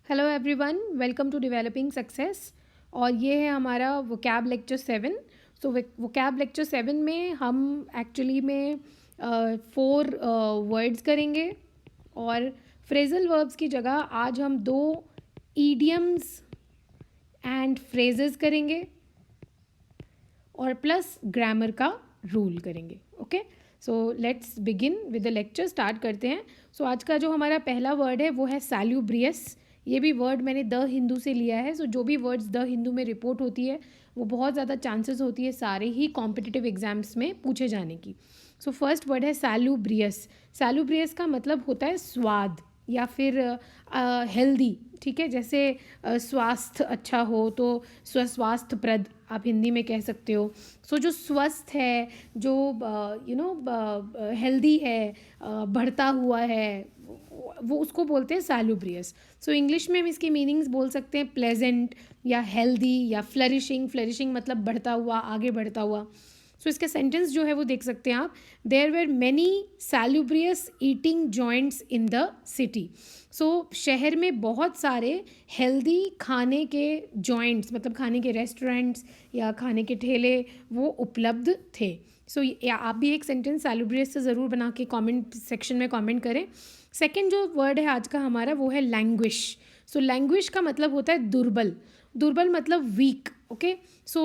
Hello everyone, welcome to developing success. और ये है हमारा वोकैब लेक्चर 7। सो वोकैब लेक्चर 7 में हम एक्चुअली में 4 वर्ड्स करेंगे और फ्रेजल वर्ब्स की जगह आज हम 2 ईडियम्स एंड फ्रेजेस करेंगे और प्लस ग्रामर का रूल करेंगे। Okay, so let's begin with the lecture. Start करते हैं। सो आज का जो हमारा पहला वर्ड है वो है सैल्यूब्रियस। ये भी वर्ड मैंने द हिंदू से लिया है। सो जो भी वर्ड्स द हिंदू में रिपोर्ट होती है वो बहुत ज़्यादा चांसेस होती है सारे ही कॉम्पिटिटिव एग्जाम्स में पूछे जाने की। सो फर्स्ट वर्ड है सैल्यूब्रियस। सैल्यूब्रियस का मतलब होता है स्वाद या फिर हेल्दी। ठीक है, जैसे स्वास्थ्य अच्छा हो तो स्वस्वास्थ्यप्रद आप हिंदी में कह सकते हो। सो जो स्वस्थ है, जो हेल्दी है, बढ़ता हुआ है, वो उसको बोलते हैं सैल्यूब्रियस। सो इंग्लिश में हम इसकी मीनिंग्स बोल सकते हैं प्लेजेंट या हेल्दी या फ्लरिशिंग। फ्लरिशिंग मतलब बढ़ता हुआ, आगे बढ़ता हुआ। सो इसके सेंटेंस जो है वो देख सकते हैं आप। There were many salubrious eating joints in the city. So शहर में बहुत सारे हेल्दी खाने के जॉइंट्स मतलब खाने के रेस्टोरेंट्स या खाने के ठेले वो उपलब्ध थे। सो आप भी एक सेंटेंस सैल्यूब्रियस से ज़रूर बना के कमेंट सेक्शन में कमेंट करें। सेकंड जो वर्ड है आज का हमारा वो है लैंग्विश। सो लैंग्विश का मतलब होता है दुर्बल। दुर्बल मतलब वीक। ओके, सो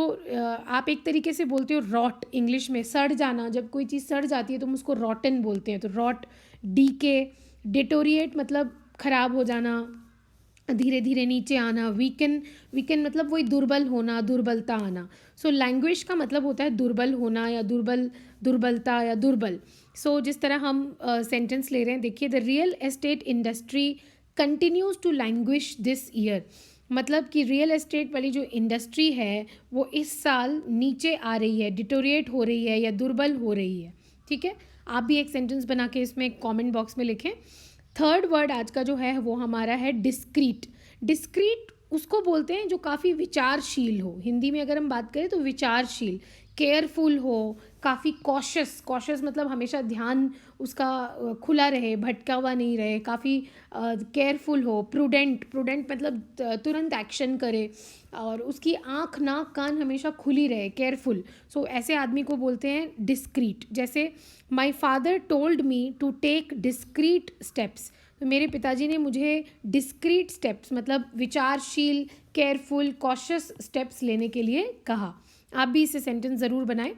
आप एक तरीके से बोलते हो रॉट इंग्लिश में, सड़ जाना। जब कोई चीज़ सड़ जाती है तो हम उसको रॉटन बोलते हैं। तो रॉट, डीके, डिटोरिएट मतलब ख़राब हो जाना, धीरे धीरे नीचे आना। वीकन, वीकन मतलब वही दुर्बल होना, दुर्बलता आना। सो लैंग्वेज का मतलब होता है दुर्बल होना या दुर्बलता या दुर्बल। सो जिस तरह हम सेंटेंस ले रहे हैं, देखिए, the real estate industry continues to languish this year. मतलब कि रियल एस्टेट वाली जो इंडस्ट्री है वो इस साल नीचे आ रही है, डिटोरिएट हो रही है या दुर्बल हो रही है। ठीक है, आप भी एक सेंटेंस बना के इसमें कमेंट बॉक्स में लिखें। थर्ड वर्ड आज का जो है वो हमारा है डिस्क्रीट। डिस्क्रीट उसको बोलते हैं जो काफ़ी विचारशील हो। हिंदी में अगर हम बात करें तो विचारशील, केयरफुल हो, काफ़ी कॉशियस। कॉशियस मतलब हमेशा ध्यान उसका खुला रहे, भटका हुआ नहीं रहे, काफ़ी केयरफुल हो। प्रूडेंट, प्रूडेंट मतलब तुरंत एक्शन करे और उसकी आँख, नाक, कान हमेशा खुली रहे, केयरफुल। सो ऐसे आदमी को बोलते हैं डिस्क्रीट। जैसे my father told me to take discrete steps. तो मेरे पिताजी ने मुझे डिस्क्रीट स्टेप्स मतलब विचारशील, केयरफुल, कॉशियस स्टेप्स लेने के लिए कहा। आप भी इसे सेंटेंस ज़रूर बनाएं।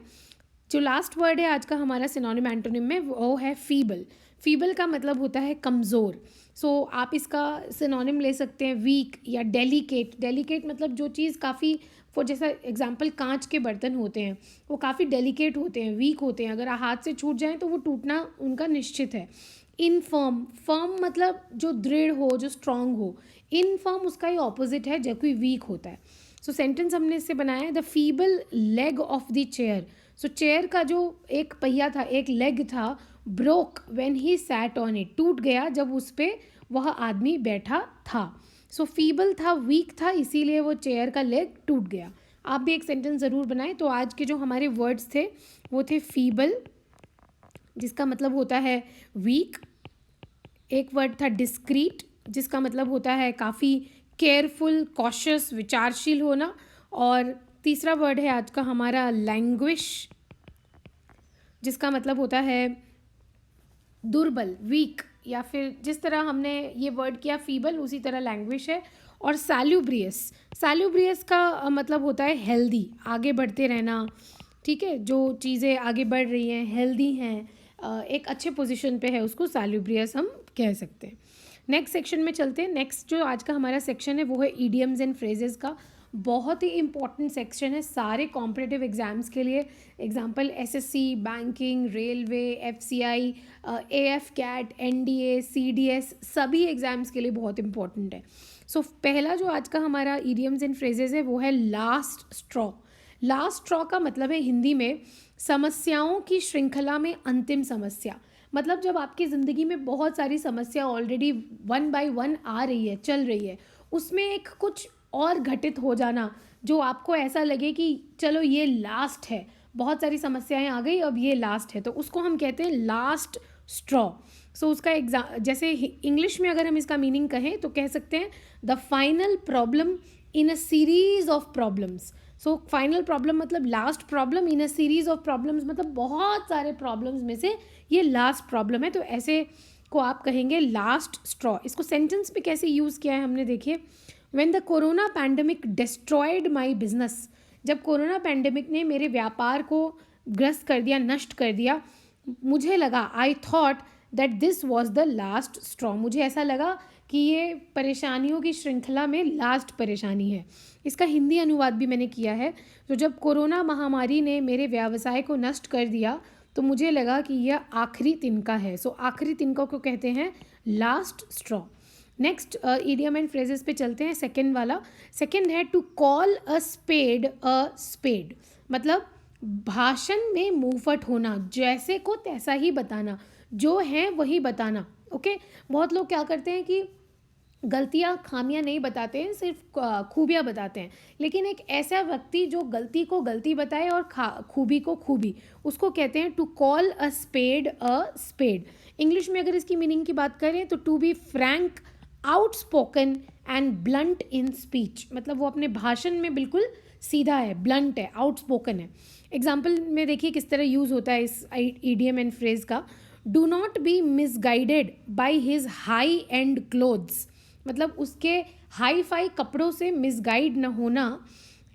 जो लास्ट वर्ड है आज का हमारा सिनोनिम एंटोनिम में वो है फीबल। फीबल का मतलब होता है कमज़ोर। सो आप इसका सिनोनिम ले सकते हैं वीक या डेलिकेट। डेलिकेट मतलब जो चीज़ काफ़ी, फॉर जैसा एग्जांपल कांच के बर्तन होते हैं वो काफ़ी डेलिकेट होते हैं, वीक होते हैं। अगर हाथ से छूट जाएं तो वो टूटना उनका निश्चित है। इनफर्म, फर्म मतलब जो दृढ़ हो, जो स्ट्रांग हो। इनफर्म उसका ही ऑपोजिट है जब कोई वीक होता है। सो सेंटेंस हमने इससे बनाया है, the feeble leg of the chair. So chair का जो एक पहिया था, एक लेग था, broke when he sat on it, टूट गया जब उस पर वह आदमी बैठा था। सो फीबल था, वीक था, इसीलिए वो चेयर का लेग टूट गया। आप भी एक सेंटेंस ज़रूर बनाएं। तो आज के जो हमारे वर्ड्स थे वो थे फीबल जिसका मतलब होता है वीक, एक वर्ड था डिस्क्रीट जिसका मतलब होता है काफ़ी केयरफुल, कॉशियस, विचारशील होना, और तीसरा वर्ड है आज का हमारा लैंग्विश जिसका मतलब होता है दुर्बल, वीक, या फिर जिस तरह हमने ये वर्ड किया फीबल उसी तरह लैंग्वेज है। और सैल्यूब्रियस, सैल्यूब्रियस का मतलब होता है हेल्दी, आगे बढ़ते रहना। ठीक है, जो चीज़ें आगे बढ़ रही हैं, हेल्दी हैं, एक अच्छे पोजीशन पे है, उसको सैल्यूब्रियस हम कह सकते हैं। नेक्स्ट सेक्शन में चलते हैं। नेक्स्ट जो आज का हमारा सेक्शन है वो है ईडियम्स एंड फ्रेजेस का। बहुत ही इंपॉर्टेंट सेक्शन है सारे कॉम्पिटिटिव एग्जाम्स के लिए। Example SSC, banking, railway, FCI, AFCAT, NDA, CDS, सभी एग्जाम्स के लिए बहुत इंपॉर्टेंट है। सो पहला जो आज का हमारा ईडियम्स एंड फ्रेजेस है वो है लास्ट स्ट्रॉ। लास्ट स्ट्रॉ का मतलब है हिंदी में समस्याओं की श्रृंखला में अंतिम समस्या। मतलब जब आपकी ज़िंदगी में बहुत सारी समस्या ऑलरेडी वन बाय वन आ रही है, चल रही है, उसमें एक कुछ और घटित हो जाना जो आपको ऐसा लगे कि चलो ये लास्ट है, बहुत सारी समस्याएं आ गई, अब ये लास्ट है, तो उसको हम कहते हैं लास्ट स्ट्रॉ। सो उसका जैसे इंग्लिश में अगर हम इसका मीनिंग कहें तो कह सकते हैं the final problem in a series of problems. So final problem मतलब last problem in a series of problems, मतलब बहुत सारे प्रॉब्लम्स में से ये लास्ट प्रॉब्लम है, तो ऐसे को आप कहेंगे लास्ट स्ट्रॉ। इसको सेंटेंस में कैसे यूज़ किया है हमने, देखिए, when the corona pandemic destroyed my business, जब कोरोना पैंडमिक ने मेरे व्यापार को ग्रस्त कर दिया, नष्ट कर दिया, मुझे लगा, I thought that this was the last straw, मुझे ऐसा लगा कि ये परेशानियों की श्रृंखला में लास्ट परेशानी है। इसका हिंदी अनुवाद भी मैंने किया है। तो जब कोरोना महामारी ने मेरे व्यवसाय को नष्ट कर दिया तो मुझे लगा कि यह आखिरी तिनका है। सो आखिरी तिनका को कहते हैं last straw. Next idiom and phrases पे चलते हैं। सेकंड वाला, सेकंड है टू कॉल अ स्पेड, मतलब भाषण में मुंहफट होना, जैसे को तैसा ही बताना, जो है वही बताना। ओके, बहुत लोग क्या करते हैं कि गलतियाँ खामियां नहीं बताते हैं, सिर्फ खूबियाँ बताते हैं, लेकिन एक ऐसा व्यक्ति जो गलती को गलती बताए और खूबी को खूबी, उसको कहते हैं to call a spade. English में अगर इसकी मीनिंग की बात करें तो to be frank, outspoken and blunt in speech, मतलब वो अपने भाषण में बिल्कुल सीधा है, ब्लंट है, आउटस्पोकन है। एग्जाम्पल में देखिए किस तरह यूज़ होता है इस ईडियम एंड फ्रेज का। Do not be misguided by his high and clothes, मतलब उसके हाई फाई कपड़ों से मिसगाइड न होना।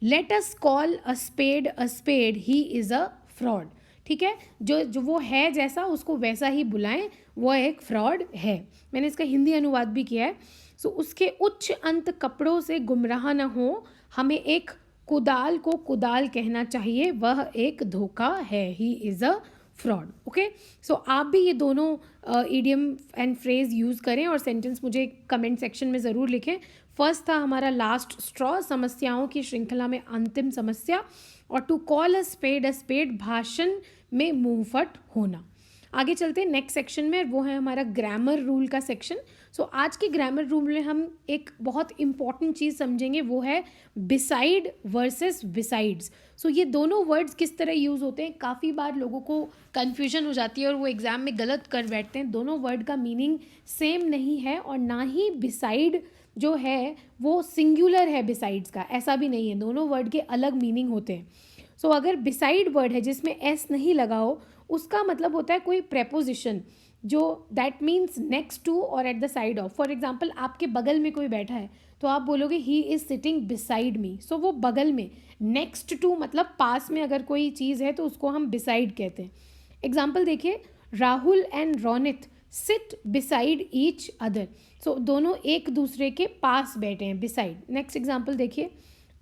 Let us call a spade, he is a fraud. ठीक है, जो वो है जैसा उसको वैसा ही बुलाएं, वो एक फ्रॉड है। मैंने इसका हिंदी अनुवाद भी किया है। सो उसके उच्च अंत कपड़ों से गुमराह न हो, हमें एक कुदाल को कुदाल कहना चाहिए, वह एक धोखा है, he is a fraud. Okay, so आप भी ये दोनों इडियम एंड फ्रेज यूज़ करें और सेंटेंस मुझे कमेंट सेक्शन में ज़रूर लिखें। फर्स्ट था हमारा लास्ट स्ट्रॉ, समस्याओं की श्रृंखला में अंतिम समस्या, और टू कॉल अ स्पेड, भाषण में मुंहफट होना। आगे चलते हैं नेक्स्ट सेक्शन में, वो है हमारा ग्रामर रूल का सेक्शन। सो आज के ग्रामर रूल में हम एक बहुत इंपॉर्टेंट चीज़ समझेंगे, वो है बिसाइड वर्सेस बिसाइड्स। सो ये दोनों वर्ड्स किस तरह यूज़ होते हैं, काफ़ी बार लोगों को कन्फ्यूजन हो जाती है और वो एग्ज़ाम में गलत कर बैठते हैं। दोनों वर्ड का मीनिंग सेम नहीं है, और ना ही बिसाइड जो है वो सिंगुलर है बिसाइड्स का, ऐसा भी नहीं है, दोनों वर्ड के अलग मीनिंग होते हैं। सो अगर बिसाइड वर्ड है जिसमें एस नहीं लगा हो, उसका मतलब होता है कोई प्रेपोजिशन जो that means next to or at the side of. For example, आपके बगल में कोई बैठा है तो आप बोलोगे he is sitting beside me, so वो बगल में। नेक्स्ट टू मतलब पास में अगर कोई चीज़ है तो उसको हम बिसाइड कहते हैं। एग्जाम्पल देखिए, Rahul and Ronit sit beside each other, so दोनों एक दूसरे के पास बैठे हैं, बिसाइड। नेक्स्ट एग्जाम्पल देखिए,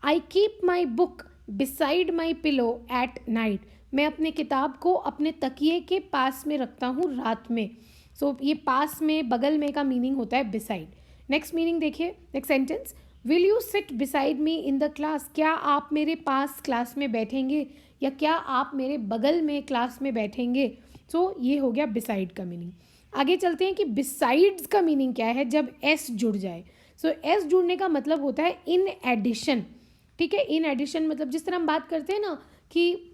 I keep my book beside my pillow at night, मैं अपने किताब को अपने तकिए के पास में रखता हूँ रात में। सो ये पास में, बगल में का मीनिंग होता है बिसाइड। नेक्स्ट मीनिंग देखिए, next sentence, will you sit beside me in the class, क्या आप मेरे पास क्लास में बैठेंगे, या क्या आप मेरे बगल में क्लास में बैठेंगे। सो ये हो गया बिसाइड का मीनिंग। आगे चलते हैं कि बिसाइड्स का मीनिंग क्या है जब एस जुड़ जाए। सो एस जुड़ने का मतलब होता है इन एडिशन। ठीक है, इन एडिशन मतलब जिस तरह हम बात करते हैं ना कि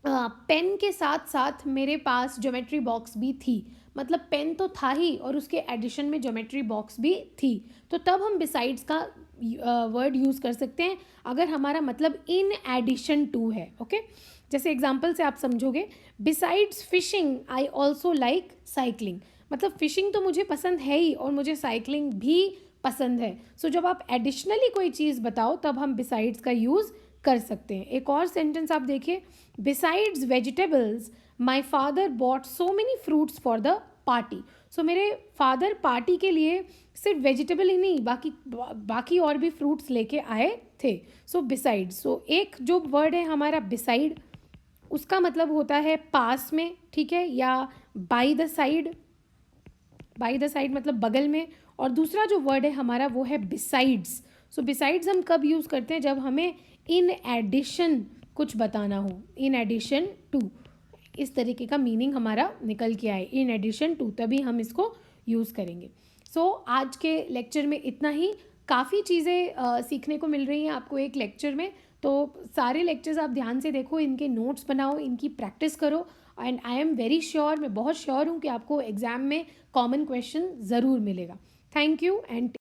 पेन के साथ साथ मेरे पास ज्योमेट्री बॉक्स भी थी, मतलब पेन तो था ही और उसके एडिशन में ज्योमेट्री बॉक्स भी थी, तो तब हम बिसाइड्स का वर्ड यूज़ कर सकते हैं अगर हमारा मतलब इन एडिशन टू है। ओके, जैसे एग्जांपल से आप समझोगे, besides fishing I also like cycling, मतलब फिशिंग तो मुझे पसंद है ही और मुझे साइकिलिंग भी पसंद है। सो जब आप एडिशनली कोई चीज़ बताओ तब हम बिसाइड्स का यूज़ कर सकते हैं। एक और सेंटेंस आप देखिए, besides vegetables my father bought so many fruits for the party, so मेरे फादर पार्टी के लिए सिर्फ वेजिटेबल ही नहीं बाकी और भी फ्रूट्स लेके आए थे। सो बिसाइड्स, सो एक जो वर्ड है हमारा बिसाइड, उसका मतलब होता है पास में, ठीक है, या by the side, by the side मतलब बगल में। और दूसरा जो वर्ड है हमारा वो है बिसाइड्स। सो बिसाइड्स हम कब यूज़ करते हैं, जब हमें इन एडिशन कुछ बताना हो, इन एडिशन टू, इस तरीके का मीनिंग हमारा निकल के आए, इन एडिशन टू, तभी हम इसको यूज़ करेंगे। सो आज के लेक्चर में इतना ही। काफ़ी चीज़ें सीखने को मिल रही हैं आपको एक लेक्चर में, तो सारे लेक्चर्स आप ध्यान से देखो, इनके नोट्स बनाओ, इनकी प्रैक्टिस करो। And I am very sure, मैं बहुत श्योर हूँ कि आपको एग्ज़ाम में कॉमन क्वेश्चन ज़रूर मिलेगा. Thank you and